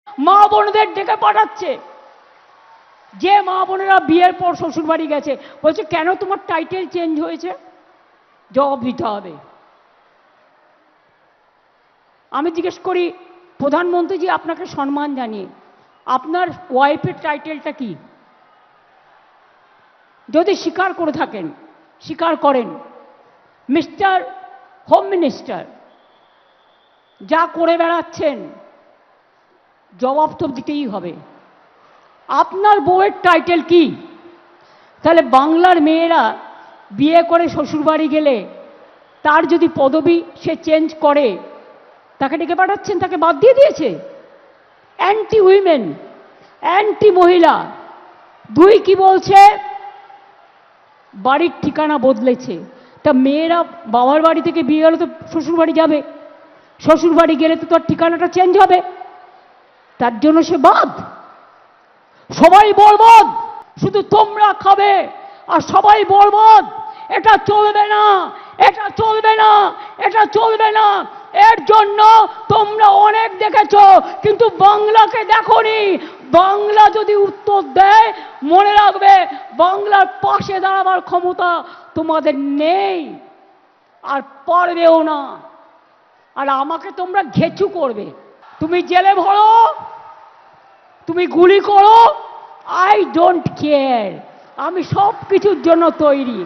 মা বোনদের ডেকে পাঠাচ্ছে, যে মা বোনেরা বিয়ের পর শ্বশুর বাড়ি গেছে, বলছে কেন তোমার টাইটেল চেঞ্জ হয়েছে, জবাব দিতে হবে। আমি জিজ্ঞেস করি, প্রধানমন্ত্রীজি আপনাকে সম্মান জানিয়ে আপনার ওয়াইফের টাইটেলটা কি? যদি স্বীকার করে থাকেন, স্বীকার করেন, মিস্টার হোম মিনিস্টার যা করে বেড়াচ্ছেন জবাব তো দিতেই হবে। আপনার বউয়ের টাইটেল কি? তাহলে বাংলার মেয়েরা বিয়ে করে শ্বশুরবাড়ি গেলে তার যদি পদবি সে চেঞ্জ করে, তাকে ডেকে পাঠাচ্ছেন, তাকে বাদ দিয়ে দিয়েছে। অ্যান্টি উইমেন, অ্যান্টি মহিলা। দুই কি বলছে? বাড়ির ঠিকানা বদলেছে। তা মেয়েরা বাবার বাড়ি থেকে বিয়ে গেলে তো শ্বশুর বাড়ি যাবে, শ্বশুর বাড়ি গেলে তো তার ঠিকানাটা চেঞ্জ হবে, তার জন্য সে বাদ। সবাই বলবৎ, শুধু তোমরা খাবে আর সবাই বলবৎ। এটা চলবে না, এটা চলবে না, এটা চলবে না। এর জন্য তোমরা অনেক দেখেছো, কিন্তু বাংলাকে দেখোনি। বাংলা যদি উত্তর দেয়, মনে রাখবে বাংলার পাশে দাঁড়াবার ক্ষমতা তোমাদের নেই, আর পারবেও না। আর আমাকে তোমরা ঘেচু করবে, তুমি জেলে ভরো, তুমি গুলি করো, আই ডোন্ট কেয়ার। আমি সব কিছুর জন্য তৈরি।